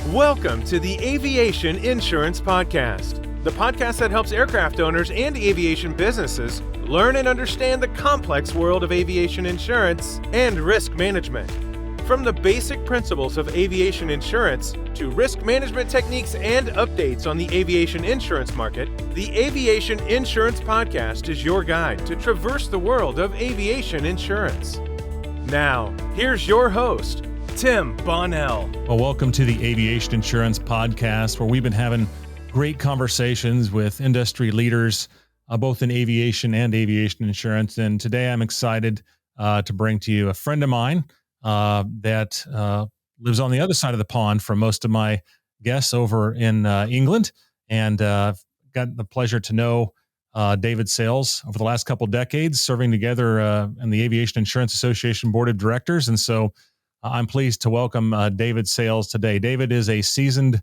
Welcome to the Aviation Insurance Podcast, the podcast that helps aircraft owners and aviation businesses learn and understand the complex world of aviation insurance and risk management. From the basic principles of aviation insurance to risk management techniques and updates on the aviation insurance market, the Aviation Insurance Podcast is your guide to traverse the world of aviation insurance. Now, here's your host, Tim Bonnell. Well, welcome to the Aviation Insurance Podcast, where we've been having great conversations with industry leaders, both in aviation and aviation insurance. And today I'm excited to bring to you a friend of mine that lives on the other side of the pond from most of my guests over in England. And I've got the pleasure to know David Sales over the last couple of decades, serving together in the Aviation Insurance Association Board of Directors. And so I'm pleased to welcome David Sales today. David is a seasoned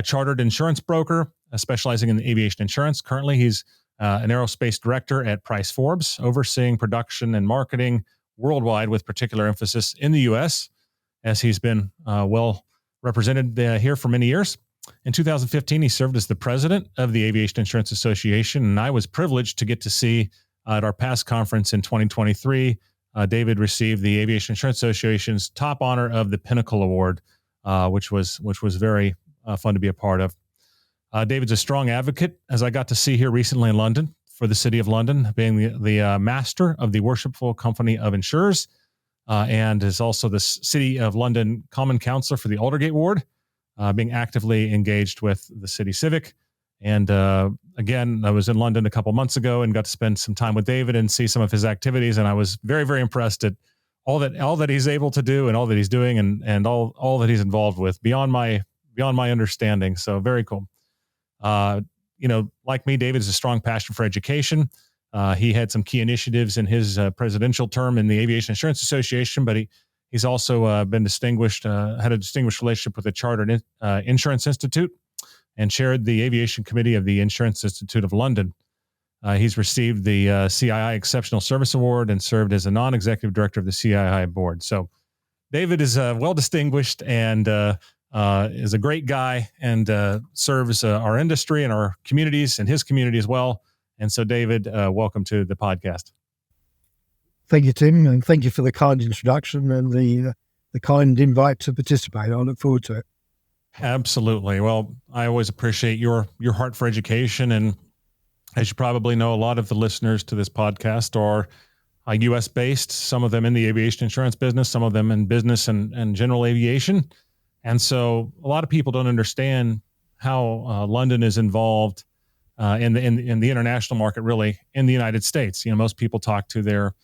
chartered insurance broker specializing in aviation insurance. Currently, he's an aerospace director at Price Forbes, overseeing production and marketing worldwide with particular emphasis in the U.S., as he's been well represented here for many years. In 2015, he served as the president of the Aviation Insurance Association, and I was privileged to get to see at our past conference in 2023, David received the Aviation Insurance Association's top honor of the Pinnacle Award, which was very fun to be a part of. David's a strong advocate, as I got to see here recently in London, for the City of London, being the master of the Worshipful Company of Insurers, and is also the City of London Common Councillor for the Aldergate Ward, being actively engaged with the City Civic. And again, I was in London a couple months ago and got to spend some time with David and see some of his activities. And I was very, very impressed at all that he's able to do and all that he's doing and all that he's involved with beyond my understanding. So very cool. Like me, David has a strong passion for education. He had some key initiatives in his presidential term in the Aviation Insurance Association, but he's also been distinguished, had a distinguished relationship with the Chartered Insurance Institute, and chaired the Aviation Committee of the Insurance Institute of London. He's received the CII Exceptional Service Award and served as a non-executive director of the CII board. So David is well distinguished and is a great guy and serves our industry and our communities and his community as well. And so David, welcome to the podcast. Thank you, Tim, and thank you for the kind introduction and the kind invite to participate. I look forward to it. Absolutely. Well, I always appreciate your heart for education. And as you probably know, a lot of the listeners to this podcast are U.S. based, some of them in the aviation insurance business, some of them in business and general aviation. And so a lot of people don't understand how London is involved in the international market, really, in the United States. Most people talk to their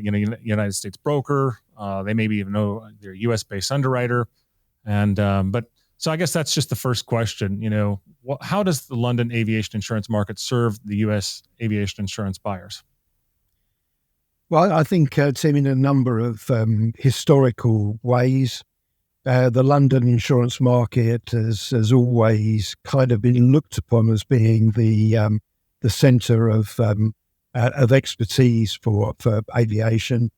United States broker. They maybe even know their U.S. based underwriter. But so I guess that's just the first question. How does the London aviation insurance market serve the U.S. aviation insurance buyers? Well, I think, Tim, in a number of historical ways, the London insurance market has always kind of been looked upon as being the centre of expertise for aviation,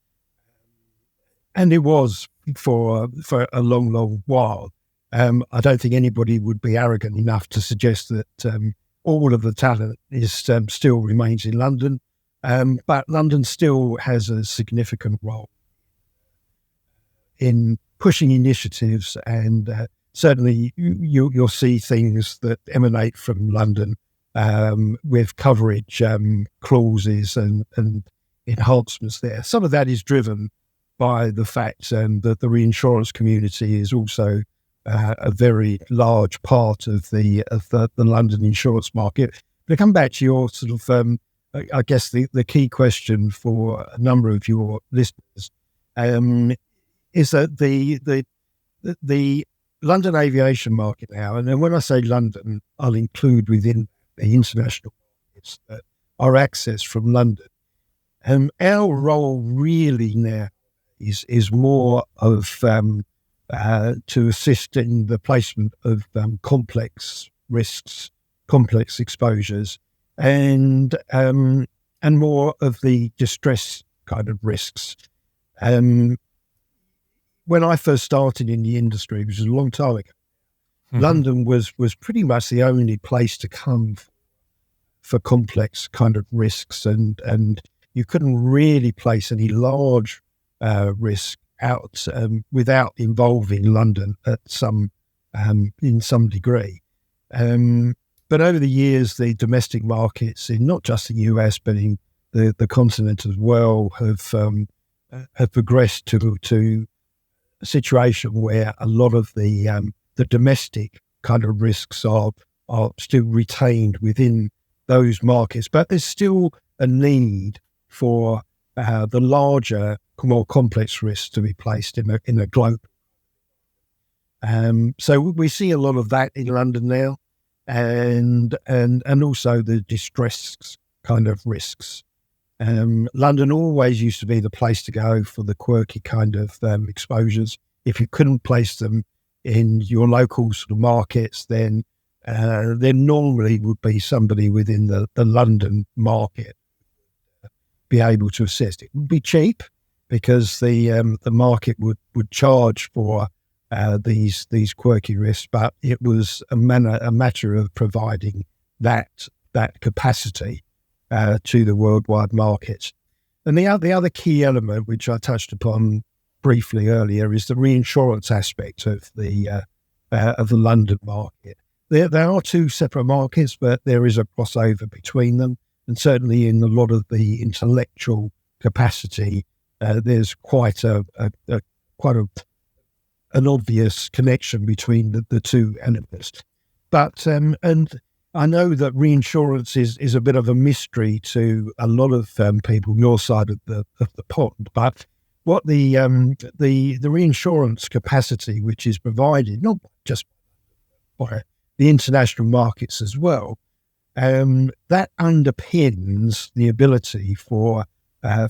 and it was for a long, long while. I don't think anybody would be arrogant enough to suggest that all of the talent is still remains in London, but London still has a significant role in pushing initiatives, and certainly you'll see things that emanate from London with coverage clauses and enhancements there. Some of that is driven by the fact that the reinsurance community is also a very large part of the London insurance market. But to come back to your sort of, I guess the key question for a number of your listeners is that the London aviation market now, and then when I say London, I'll include within the international markets that are accessed from London. Our role really now is more of to assist in the placement of complex risks, complex exposures, and more of the distress kind of risks. When I first started in the industry, which was a long time ago, London was pretty much the only place to come for complex kind of risks, and you couldn't really place any large risk out without involving London at in some degree. But over the years, the domestic markets in not just the US but in the continent as well have progressed to a situation where a lot of the domestic kind of risks are still retained within those markets, but there's still a need for the larger, more complex risks to be placed in a globe. So we see a lot of that in London now, and also the distress kind of risks. London always used to be the place to go for the quirky kind of exposures. If you couldn't place them in your local sort of markets, then there normally would be somebody within the London market be able to assist. It would be cheap because the market would charge for these quirky risks, but it was a matter of providing that capacity to the worldwide markets. And the other key element, which I touched upon briefly earlier, is the reinsurance aspect of the London market. There are two separate markets, but there is a crossover between them, and certainly in a lot of the intellectual capacity, there's quite an obvious connection between the two elements. But and I know that reinsurance is a bit of a mystery to a lot of people your side of the pond. But what the reinsurance capacity, which is provided not just by the international markets as well, that underpins the ability for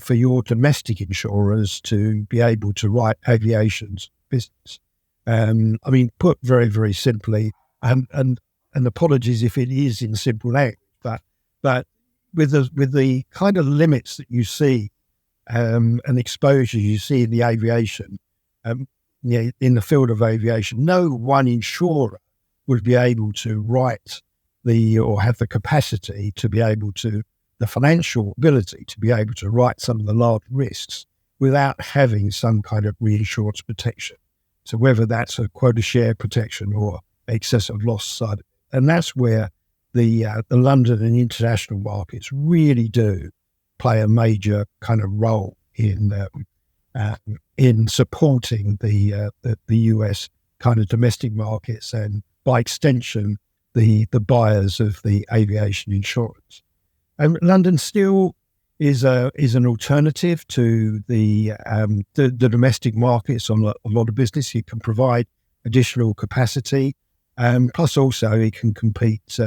your domestic insurers to be able to write aviation's business. I mean, put very, very simply, and apologies if it is in simple language, but with the kind of limits that you see and exposure you see in the aviation, in the field of aviation, no one insurer would be able to write or have the capacity to be able to, the financial ability to be able to write some of the large risks without having some kind of reinsurance protection. So whether that's a quota share protection or excessive loss side, and that's where the London and international markets really do play a major kind of role in supporting the US kind of domestic markets, and by extension the buyers of the aviation insurance. And London still is an alternative to the domestic markets on a lot of business. You can provide additional capacity, plus also it can compete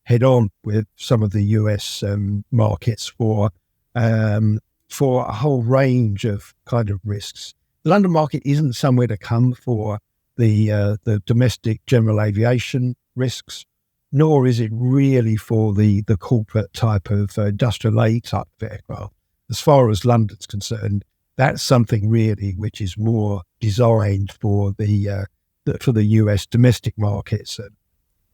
head on with some of the US markets for a whole range of kind of risks. The London market isn't somewhere to come for the domestic general aviation risks, nor is it really for the corporate type of industrial A type of aircraft. As far as London's concerned, that's something really which is more designed for the US domestic markets,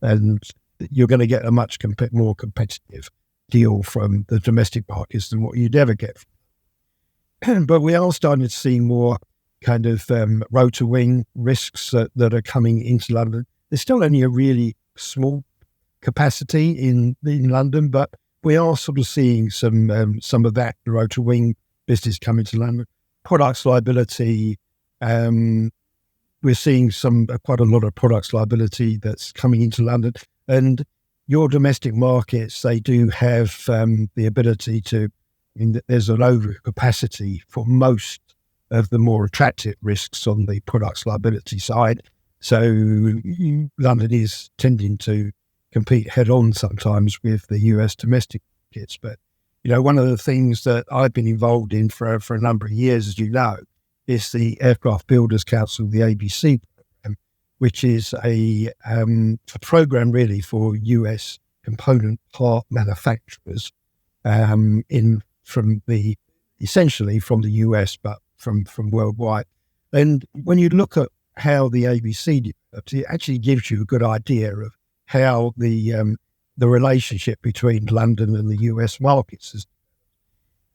and you're going to get a much more competitive deal from the domestic markets than what you'd ever get. But we are starting to see more kind of rotor wing risks that are coming into London. There's still only a really small capacity in London, but we are sort of seeing some of that rotor wing business coming to London. Products liability, we're seeing quite a lot of products liability that's coming into London, and your domestic markets, they do have the ability to. I mean, there's an overcapacity for most of the more attractive risks on the products liability side. So London is tending to compete head on sometimes with the US domestic markets. But, one of the things that I've been involved in for a number of years, as you know, is the Aircraft Builders Council, the ABC program, which is a program really for US component part manufacturers essentially from the US, but from worldwide. And when you look at how the ABC it actually gives you a good idea of how the relationship between London and the US markets is.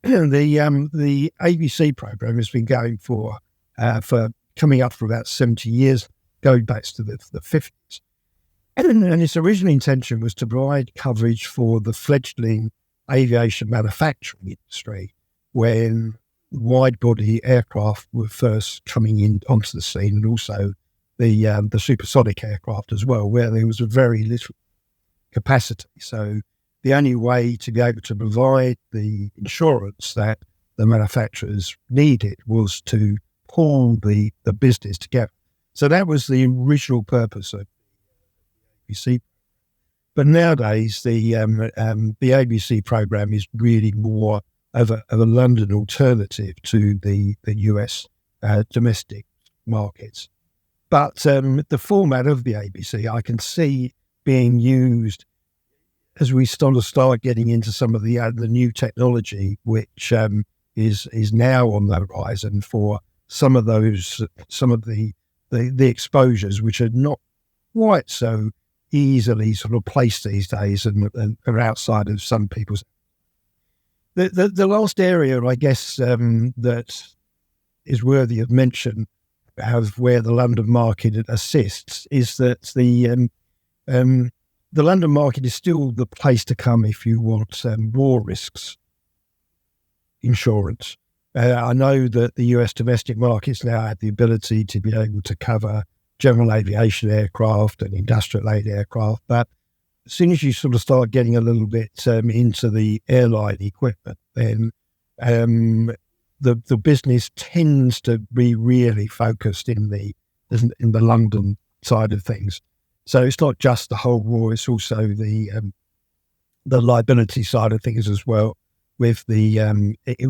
The ABC program has been going for coming up for about 70 years, going back to the 50s. And its original intention was to provide coverage for the fledgling aviation manufacturing industry when wide-body aircraft were first coming in onto the scene, and also the supersonic aircraft as well, where there was a very little capacity. So the only way to be able to provide the insurance that the manufacturers needed was to pull the business together. So that was the original purpose of the ABC. But nowadays, the ABC program is really more of a London alternative to the US domestic markets. But the format of the ABC, I can see being used as we start getting into some of the new technology, which is now on the horizon for some of the exposures which are not quite so easily sort of placed these days and are outside of some people's. The last area, I guess, that is worthy of mention of where the London market assists is that the London market is still the place to come if you want war risks insurance. I know that the US domestic markets now have the ability to be able to cover general aviation aircraft and industrial aid aircraft, but as soon as you sort of start getting a little bit into the airline equipment, then the business tends to be really focused in the London side of things. So it's not just the whole war; it's also the liability side of things as well, with the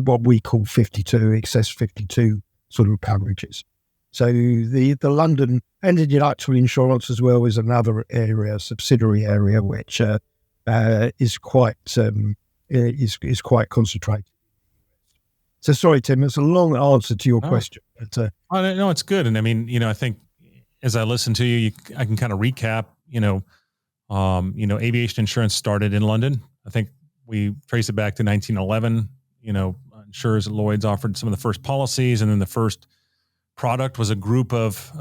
what we call 52 excess 52 sort of coverages. So the London and intellectual insurance as well is another area, subsidiary area, which is quite concentrated. So sorry, Tim, it's a long answer to your question. But, no, it's good. And I mean, I think as I listen to you, I can kind of recap, aviation insurance started in London. I think we trace it back to 1911. Insurers at Lloyd's offered some of the first policies, and then the first product was a group of,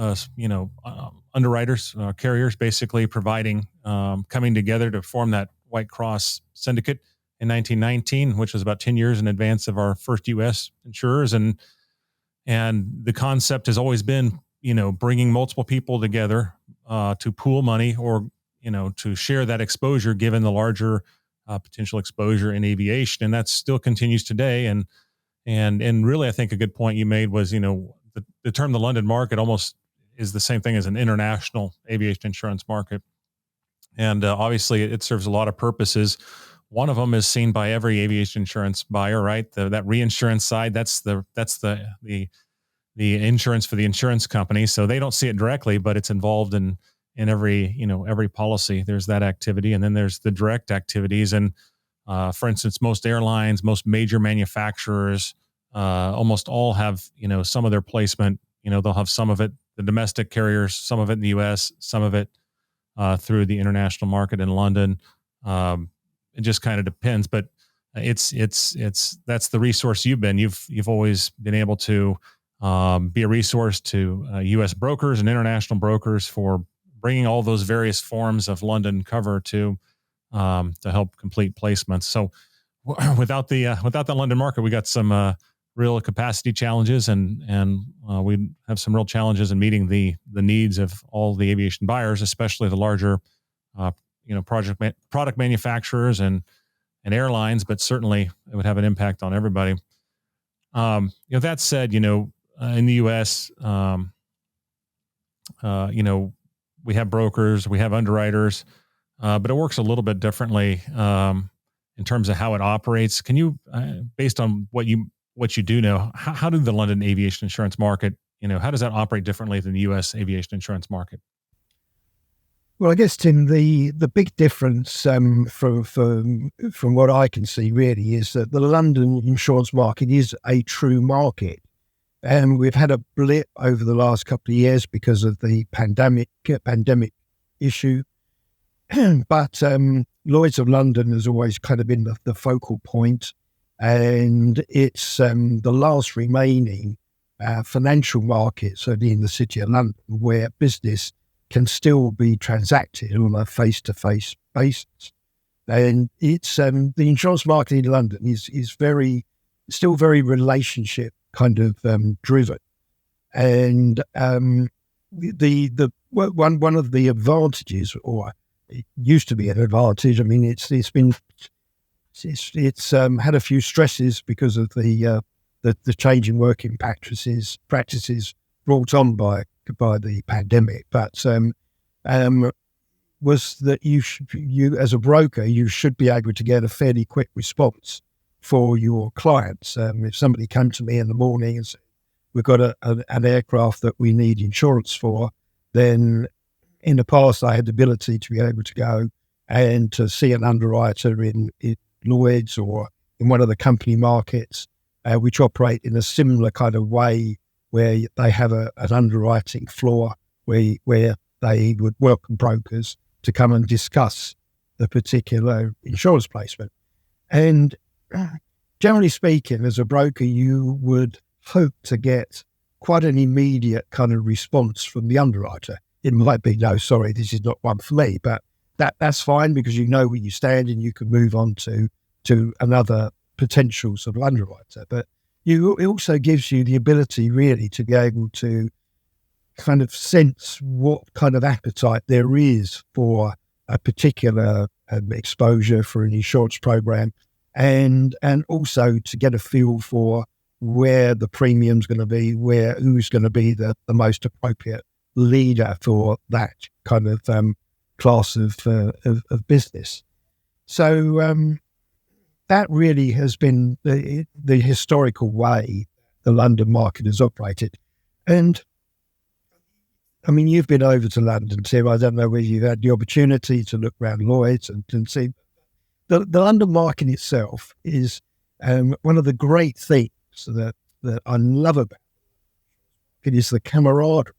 underwriters, carriers, basically providing, coming together to form that White Cross syndicate in 1919, which was about 10 years in advance of our first U.S. insurers. And the concept has always been, bringing multiple people together to pool money or, to share that exposure given the larger potential exposure in aviation. And that still continues today. And really, I think a good point you made was, the term the London market almost is the same thing as an international aviation insurance market. And obviously it serves a lot of purposes. One of them is seen by every aviation insurance buyer, right? That reinsurance side, that's the insurance for the insurance company. So they don't see it directly, but it's involved in every policy. There's that activity. And then there's the direct activities. And for instance, most airlines, most major manufacturers, almost all have, some of their placement, they'll have some of it, the domestic carriers, some of it in the US, some of it through the international market in London. It just kind of depends, but it's that's the resource you've always been able to be a resource to U.S. brokers and international brokers for bringing all those various forms of London cover to help complete placements. So without the London market, we got some real capacity challenges, and we have some real challenges in meeting the needs of all the aviation buyers, especially the larger product manufacturers and airlines, but certainly it would have an impact on everybody. That said, in the U.S., we have brokers, we have underwriters, but it works a little bit differently in terms of how it operates. Can you, based on what you do know, how do the London aviation insurance market, how does that operate differently than the U.S. aviation insurance market? Well, I guess, Tim, the big difference from what I can see really is that the London insurance market is a true market. And we've had a blip over the last couple of years because of the pandemic issue. But Lloyd's of London has always kind of been the focal point, and it's the last remaining financial market, certainly in the City of London, where business can still be transacted on a face-to-face basis. And it's the insurance market in London is still very relationship kind of driven. And the one of the advantages, or it used to be an advantage. I mean, it's had a few stresses because of the changing working practices brought on by the pandemic. But was that you as a broker, you should be able to get a fairly quick response for your clients. If somebody came to me in the morning and said, we've got an aircraft that we need insurance for, then in the past I had the ability to be able to go and to see an underwriter in Lloyd's or in one of the company markets, which operate in a similar kind of way, where they have an underwriting floor where they would welcome brokers to come and discuss the particular insurance placement. And generally speaking, as a broker, you would hope to get quite an immediate kind of response from the underwriter. It might be, no, sorry, this is not one for me, but that's fine, because you know where you stand and you can move on to another potential sort of underwriter. But it also gives you the ability really to be able to kind of sense what kind of appetite there is for a particular exposure for an insurance program, and also to get a feel for where the premium's going to be, who's going to be the most appropriate leader for that kind of class of business. So that really has been the historical way the London market has operated. And I mean, you've been over to London, Tim. I don't know whether you've had the opportunity to look around Lloyd's and see. The London market itself is one of the great things that I love about it. It is the camaraderie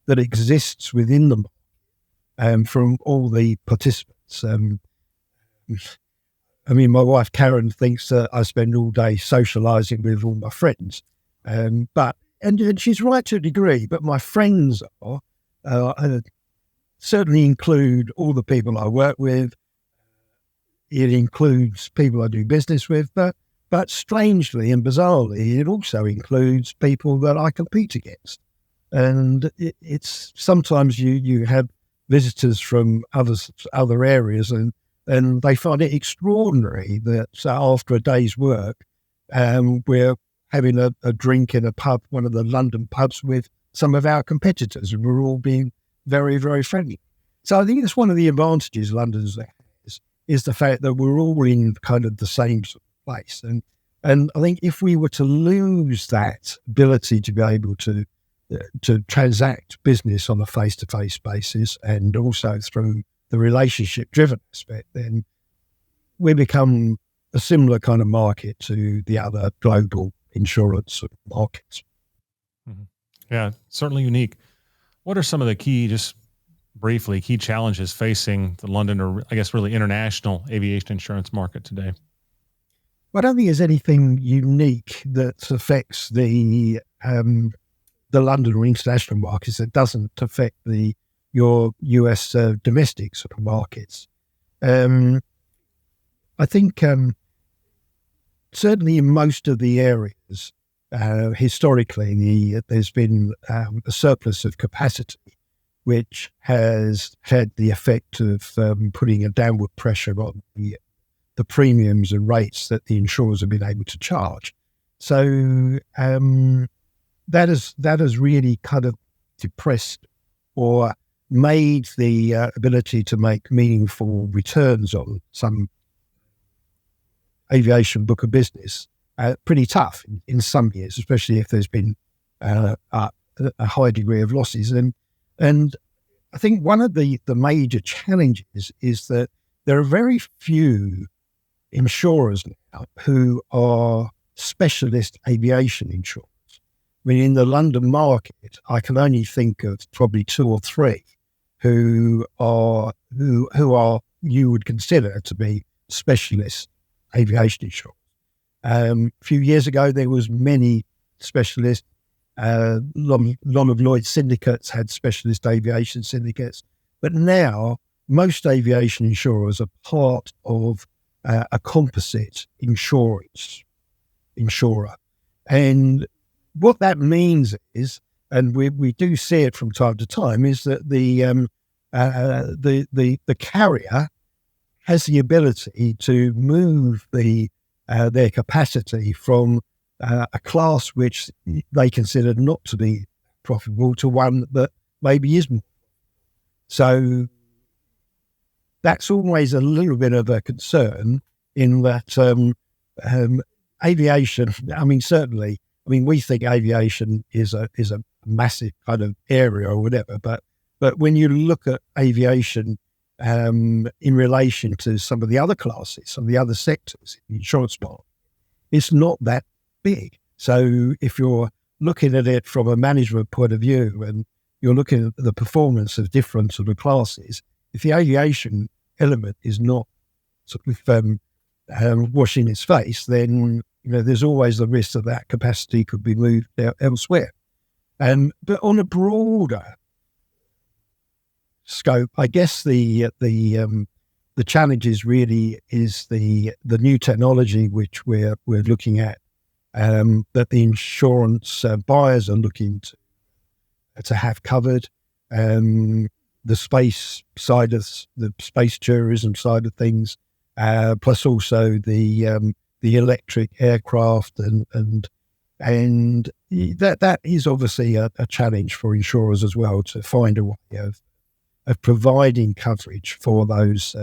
that exists within the market from all the participants. I mean, my wife Karen thinks that I spend all day socialising with all my friends, but she's right to a degree. But my friends certainly include all the people I work with. It includes people I do business with, but strangely and bizarrely, it also includes people that I compete against. And it's sometimes you have visitors from other areas, and they find it extraordinary that after a day's work, we're having a drink in a pub, one of the London pubs, with some of our competitors, and we're all being very, very friendly. So I think it's one of the advantages London has, is the fact that we're all in kind of the same sort of place. And I think if we were to lose that ability to be able to transact business on a face-to-face basis, and also through the relationship-driven aspect, then we become a similar kind of market to the other global insurance markets. Mm-hmm. Yeah, certainly unique. What are some of the key challenges facing the London, or I guess really international aviation insurance market today? I don't think there's anything unique that affects the London or international markets that doesn't affect your US domestic sort of markets. I think certainly in most of the areas, historically, there's been a surplus of capacity, which has had the effect of putting a downward pressure on the premiums and rates that the insurers have been able to charge. So that has really kind of depressed or made the ability to make meaningful returns on some aviation book of business pretty tough in some years, especially if there's been a high degree of losses. And I think one of the major challenges is that there are very few insurers now who are specialist aviation insurers. mean, in the London market, I can only think of probably 2 or 3 who are you would consider to be specialist aviation insurers. A few years ago, there was many specialists. A lot of Lloyd's syndicates had specialist aviation syndicates, but now most aviation insurers are part of a composite insurer. And what that means is, and we do see it from time to time, is that the carrier has the ability to move their capacity from a class which they considered not to be profitable to one that maybe is more. So that's always a little bit of a concern in that aviation, certainly, we think aviation is a massive kind of area or whatever, but when you look at aviation in relation to some of the other classes, some of the other sectors in the insurance market, it's not that big. So if you're looking at it from a management point of view and you're looking at the performance of different sort of classes, if the aviation element is not sort of washing its face, then there's always the risk that capacity could be moved elsewhere. But on a broader scope, I guess the challenges really is the new technology which we're looking at, that the insurance buyers are looking to have covered. The space side of the space tourism side of things, plus also the electric aircraft and that is obviously a challenge for insurers as well, to find a way of providing coverage for those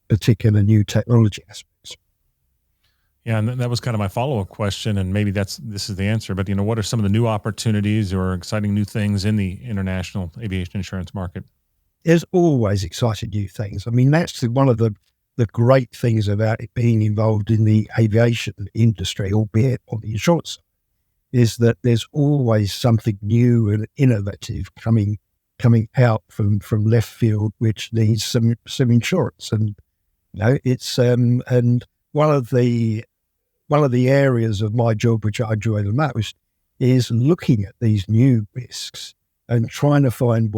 particular new technology aspects. Yeah, and that was kind of my follow-up question, and maybe this is the answer, but what are some of the new opportunities or exciting new things in the international aviation insurance market? There's always exciting new things. That's one of the great things about it being involved in the aviation industry, albeit on the insurance side, is that there's always something new and innovative coming out from left field, which needs some insurance. And it's and one of the areas of my job which I enjoy the most is looking at these new risks and trying to find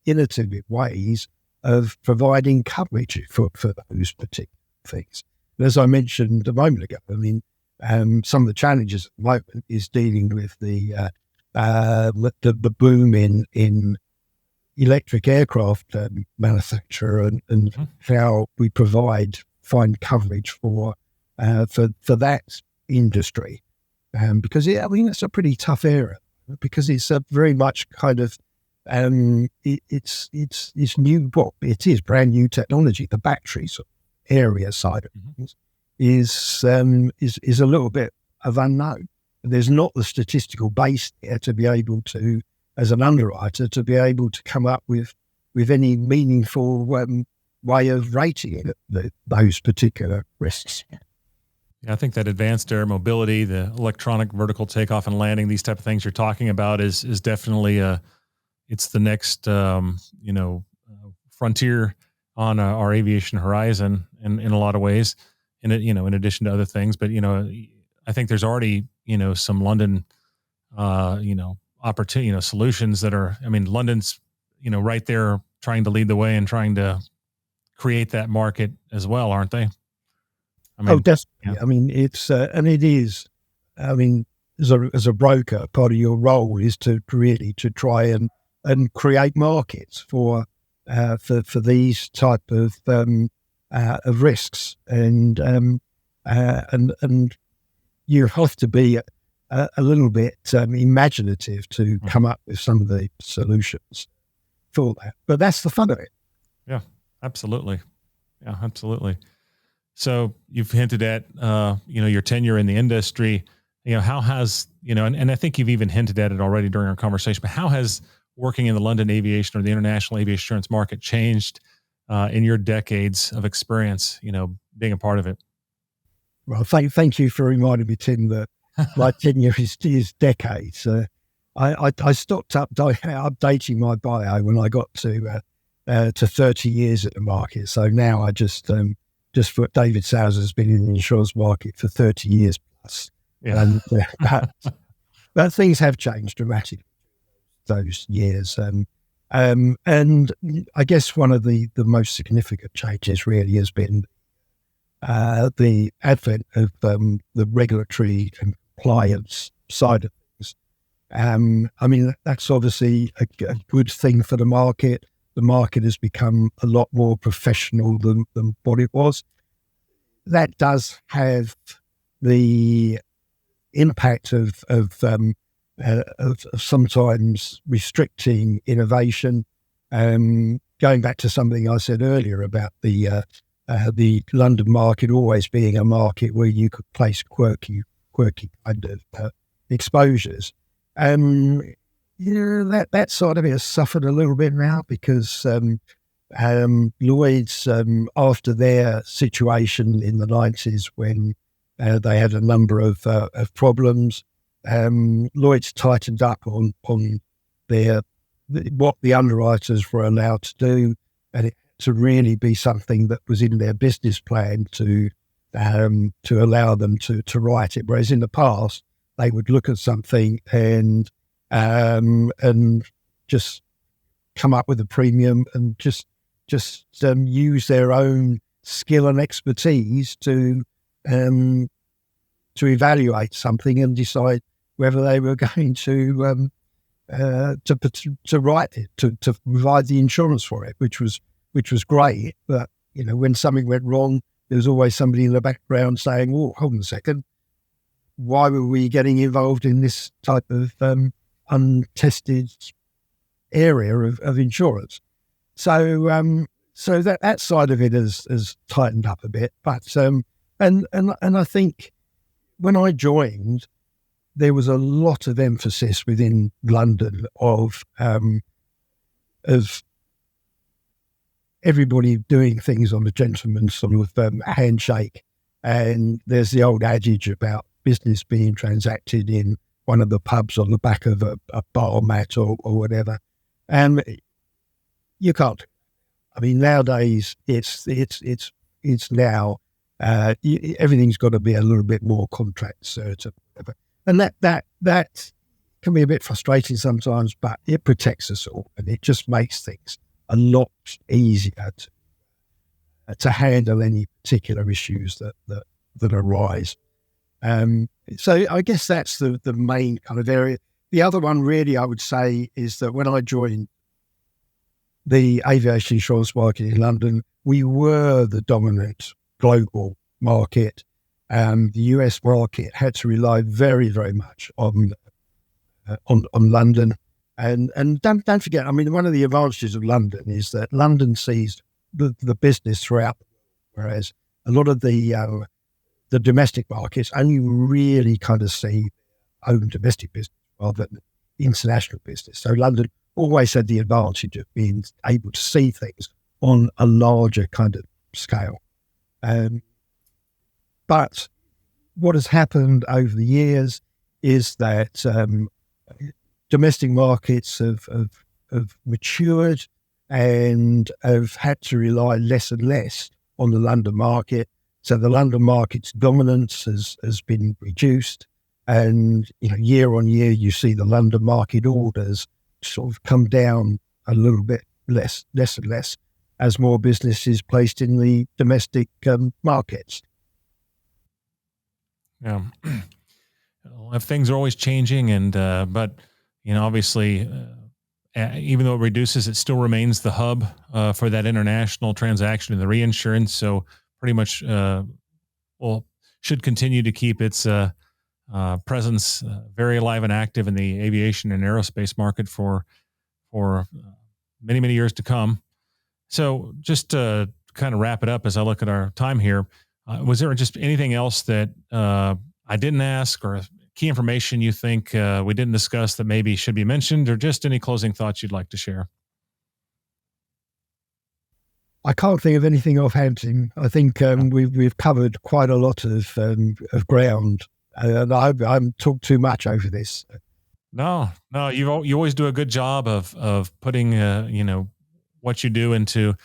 innovative ways of providing coverage for those particular things. And as I mentioned a moment ago, some of the challenges at the moment is dealing with the boom in electric aircraft manufacture and how we find coverage for that industry, because it's a pretty tough area, because it's a very much kind of it's new. Well, it is brand new technology. The batteries area side of things is a little bit of unknown. There's not the statistical base there to be able to, as an underwriter, to be able to come up with any meaningful way of rating those particular risks. Yeah, I think that advanced air mobility, the electronic vertical takeoff and landing, these type of things you're talking about is definitely it's the next frontier on our aviation horizon in a lot of ways. In addition to other things, but I think there's already some London opportunity solutions that are. London's right there trying to lead the way and trying to create that market as well, aren't they? Definitely. Yeah. It's and it is. As a broker, part of your role is to try and create markets for these type of risks, and you have to be a little bit imaginative to come up with some of the solutions for that. But that's the fun of it. Yeah, absolutely. Yeah, absolutely. So you've hinted at, your tenure in the industry, how has, and I think you've even hinted at it already during our conversation, but how has working in the London aviation or the international aviation insurance market changed in your decades of experience, being a part of it? Well, thank you for reminding me, Tim, that my tenure is decades. I stopped updating my bio when I got to 30 years at the market. So now I just for David Sowers has been in the insurance market for 30 years plus. Yeah. And but things have changed dramatically those years. And I guess one of the most significant changes really has been the advent of the regulatory compliance side of things. I mean, that's obviously a good thing for the market. The market has become a lot more professional than what it was. That does have the impact of sometimes restricting innovation. Going back to something I said earlier about the London market always being a market where you could place quirky kind of exposures. That side of it has suffered a little bit now because Lloyd's, after their situation in the 90s when they had a number of problems, Lloyd's tightened up on what the underwriters were allowed to do, and it had to really be something that was in their business plan to allow them to write it. Whereas in the past, they would look at something and just come up with a premium and just use their own skill and expertise to evaluate something and decide whether they were going to write it, to provide the insurance for it, which was great. But when something went wrong, there was always somebody in the background saying, "Oh, hold on a second, why were we getting involved in this type of untested area of insurance?" So that side of it has tightened up a bit. But and I think when I joined, there was a lot of emphasis within London of everybody doing things on a gentleman's sort of handshake. And there's the old adage about business being transacted in one of the pubs on the back of a bar mat or whatever. And you can't. I mean, nowadays it's now everything's got to be a little bit more contract certain, and that can be a bit frustrating sometimes, but it protects us all, and it just makes things a lot easier to handle any particular issues that arise. So I guess that's the main kind of area. The other one really I would say is that when I joined the aviation insurance market in London, we were the dominant global market. The US market had to rely very, very much on London. And don't forget, I mean, one of the advantages of London is that London sees the business throughout, whereas a lot of the domestic markets only really kind of see their own domestic business rather than international business. So London always had the advantage of being able to see things on a larger kind of scale. But what has happened over the years is that domestic markets have matured and have had to rely less and less on the London market. So the London market's dominance has been reduced, and year on year you see the London market orders sort of come down a little bit less and less as more business is placed in the domestic markets. Yeah, things are always changing, and but obviously, even though it reduces, it still remains the hub for that international transaction and the reinsurance. So pretty much, should continue to keep its presence very alive and active in the aviation and aerospace market for many, many years to come. So just to kind of wrap it up as I look at our time here, was there just anything else that I didn't ask, or key information you think we didn't discuss that maybe should be mentioned, or just any closing thoughts you'd like to share? I can't think of anything offhand, Tim. I think we've covered quite a lot of ground, and I haven't talked too much over this. No, you always do a good job of putting what you do into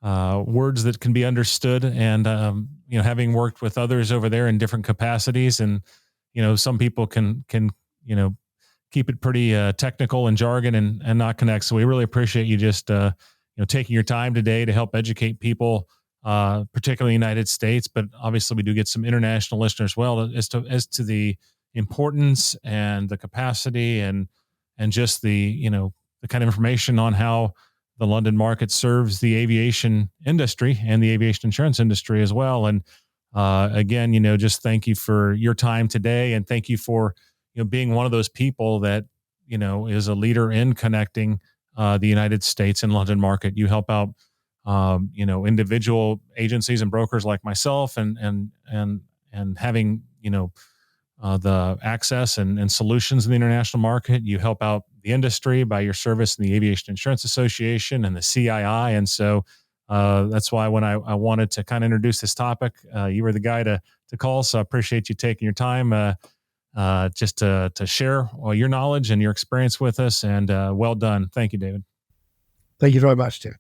words that can be understood, and having worked with others over there in different capacities, and some people can keep it pretty technical and jargon and not connect. So we really appreciate you just taking your time today to help educate people, particularly in the United States, but obviously we do get some international listeners as well, as to the importance and the capacity and just the kind of information on how the London market serves the aviation industry and the aviation insurance industry as well. And again, just thank you for your time today, and thank you for being one of those people that is a leader in connecting the United States and London market. You help out individual agencies and brokers like myself, and having the access and solutions in the international market. You help out the industry by your service in the Aviation Insurance Association and the CII. And so that's why when I wanted to kind of introduce this topic, you were the guy to call. So I appreciate you taking your time just to share your knowledge and your experience with us. And well done. Thank you, David. Thank you very much, Tim.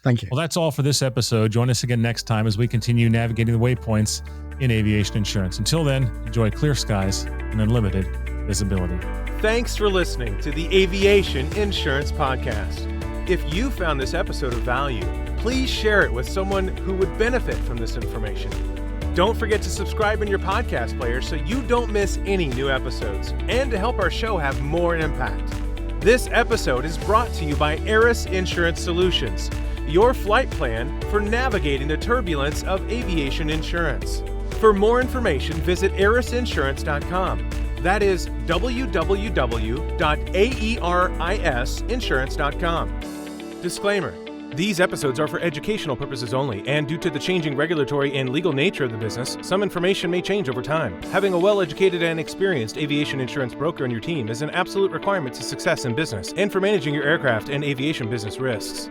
Thank you. Well, that's all for this episode. Join us again next time as we continue navigating the waypoints in aviation insurance. Until then, enjoy clear skies and unlimited visibility. Thanks for listening to the Aviation Insurance Podcast. If you found this episode of value, please share it with someone who would benefit from this information. Don't forget to subscribe in your podcast player so you don't miss any new episodes, and to help our show have more impact. This episode is brought to you by Aeris Insurance Solutions, your flight plan for navigating the turbulence of aviation insurance. For more information, visit aerisinsurance.com. That is www.aerisinsurance.com. Disclaimer: these episodes are for educational purposes only, and due to the changing regulatory and legal nature of the business, some information may change over time. Having a well-educated and experienced aviation insurance broker on your team is an absolute requirement to success in business and for managing your aircraft and aviation business risks.